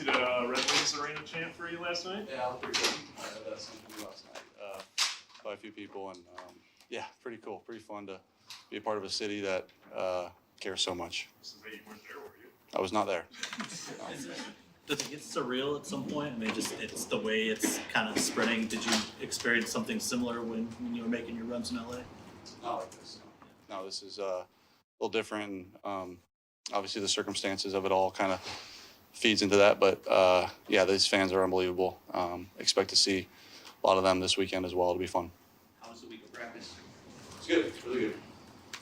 see the Red Wings Arena chant for you last night? Yeah, pretty good. I had that sent to me last night by a few people, and yeah, pretty cool. Pretty fun to be a part of a city that cares so much. So you weren't there, were you? I was not there. Does it get surreal at some point? I mean, just it's the way it's kind of spreading. Did you experience something similar when you were making your runs in LA? Not like this. No, this is a little different. And, obviously, the circumstances of it all kind of feeds into that. But yeah, these fans are unbelievable. Expect to see a lot of them this weekend as well. It'll be fun. How was the week of practice? It's good. Really good.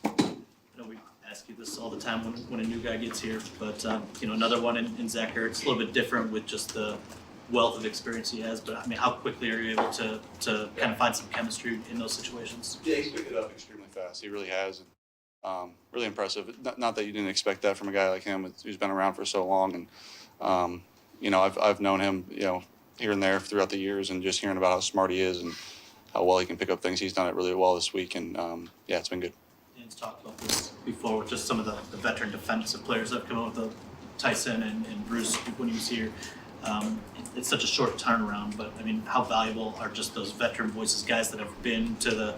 I know we ask you this all the time when a new guy gets here, but you know, another one in Zach Ertz, a little bit different with just the wealth of experience he has. But I mean, how quickly are you able to kind of find some chemistry in those situations? Yeah, he's picked it up extremely fast. He really has. And really impressive. Not that you didn't expect that from a guy like him who's been around for so long. And you know, I've known him, you know, here and there throughout the years, and just hearing about how smart he is and how well he can pick up things. He's done it really well this week, and yeah, it's been good. Dan's talked about this before with just some of the veteran defensive players that have come out with Tyson and Bruce when he was here. It's such a short turnaround, but I mean, how valuable are just those veteran voices, guys that have been to the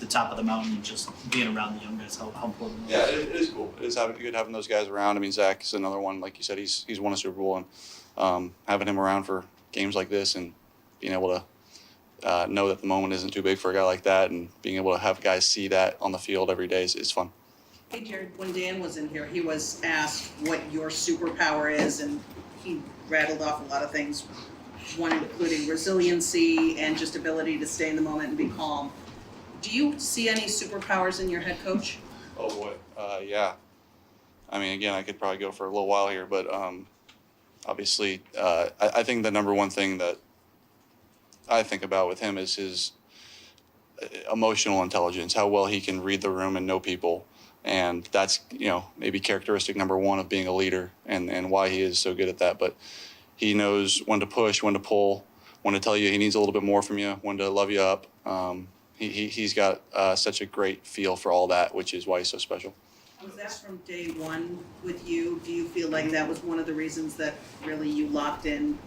top of the mountain, just being around the young guys? How important? Yeah, it is cool. It is good having those guys around. I mean, Zach is another one. Like you said, he's won a Super Bowl, and having him around for games like this and being able to know that the moment isn't too big for a guy like that, and being able to have guys see that on the field every day is fun. Hey, Jared, when Dan was in here, he was asked what your superpower is, and he rattled off a lot of things, one including resiliency and just ability to stay in the moment and be calm. Do you see any superpowers in your head coach? Oh, boy. Yeah. I mean, again, I could probably go for a little while here, but obviously, I think the number one thing that I think about with him is his emotional intelligence, how well he can read the room and know people. And that's, you know, maybe characteristic number one of being a leader, and why he is so good at that. But he knows when to push, when to pull, when to tell you he needs a little bit more from you, when to love you up. He's got such a great feel for all that, which is why he's so special. Was that from day one with you? Do you feel like that was one of the reasons that really you locked in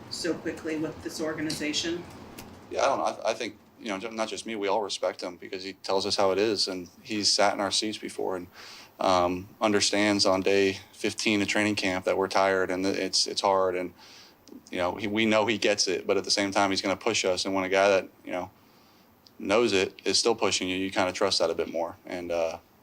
so quickly with this organization? Yeah, I don't know. I think, you know, not just me, we all respect him because he tells us how it is, and he's sat in our seats before and understands on day 15 of training camp that we're tired and it's hard, and you know, we know he gets it, but at the same time he's going to push us, and when a guy that, you know, knows it is still pushing you, you kind of trust that a bit more. And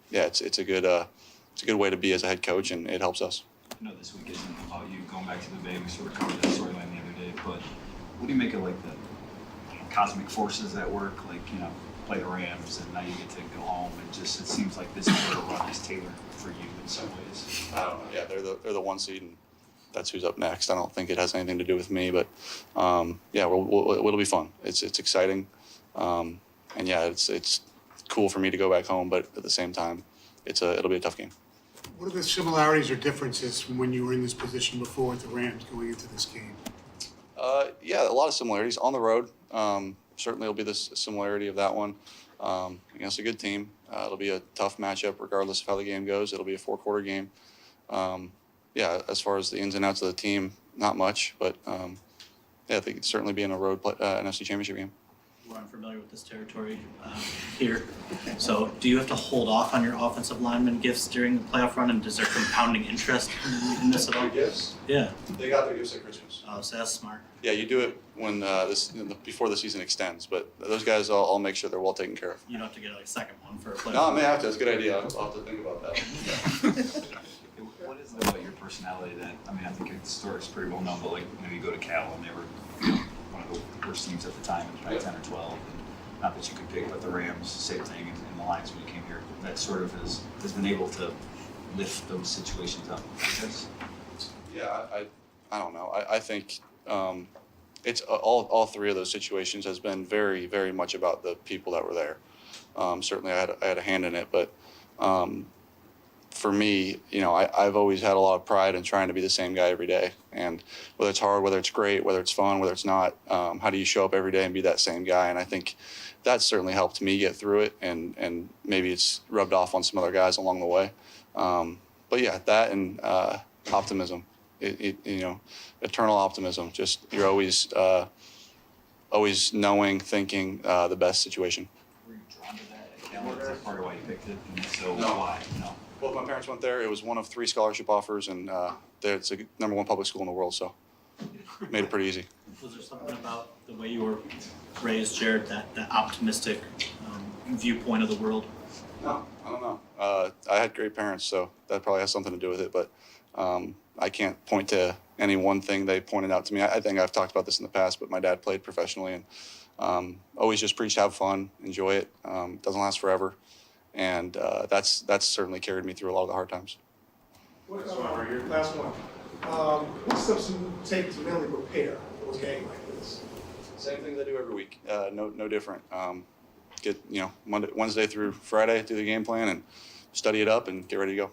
yeah, it's a good way to be as a head coach, and it helps us. I know this week isn't about you going back to the Bay. We sort of covered that storyline the other day, but what do you make of like the cosmic forces at work? Like, you know, play the Rams, and now you get to go home, and just it seems like this sort of run is tailored for you in some ways. I don't know. Yeah, they're the one seed, and that's who's up next. I don't think it has anything to do with me, but yeah, it'll be fun. It's exciting. And yeah, it's cool for me to go back home, but at the same time, it'll be a tough game. What are the similarities or differences from when you were in this position before with the Rams going into this game? Yeah, a lot of similarities on the road. Certainly, will be the similarity of that one against a good team. It'll be a tough matchup, regardless of how the game goes. It'll be a 4-quarter game. Yeah, as far as the ins and outs of the team, not much, but yeah, I think it's certainly be in a road NFC Championship game. We're unfamiliar with this territory here. So do you have to hold off on your offensive lineman gifts during the playoff run, and is there compounding interest in this at all? Gifts? Yeah. They got their gifts at Christmas. Oh, so that's smart. Yeah, you do it when before the season extends, but those guys, I'll make sure they're well taken care of. You don't have to get like a second one for a playoff. No, I may have to. That's a good idea. I'll have to think about that. What is it about your personality that, I mean, I think your story's pretty well known, but like, you know, you go to Cal and they were, you know, one of the worst teams at the time, probably 10 or 12. And not that you could pick, but the Rams, same thing, and the Lions when you came here. That sort of has been able to lift those situations up, I guess. Yeah, I don't know. I think it's all three of those situations has been very, very much about the people that were there. Certainly, I had a hand in it, but for me, you know, I've always had a lot of pride in trying to be the same guy every day. And whether it's hard, whether it's great, whether it's fun, whether it's not, how do you show up every day and be that same guy? And I think that's certainly helped me get through it, and maybe it's rubbed off on some other guys along the way. But yeah, that and optimism. eternal optimism. Just you're always knowing, thinking the best situation. Were you drawn to that at Cal? Is that part of why you picked it? And so No. why? No. Both my parents went there. It was one of 3 scholarship offers, and it's a #1 public school in the world, so made it pretty eady. Was there something about the way you were raised, Jared, that optimistic viewpoint of the world? No, I don't know. I had great parents, so that probably has something to do with it. But I can't point to any one thing they pointed out to me. I think I've talked about this in the past, but my dad played professionally and always just preached, have fun, enjoy it. Doesn't last forever, and that's certainly carried me through a lot of the hard times. Last one. What steps do you take to mentally prepare for a game like this? Same thing they do every week. No different. Get Wednesday through Friday, do the game plan and study it up and get ready to go.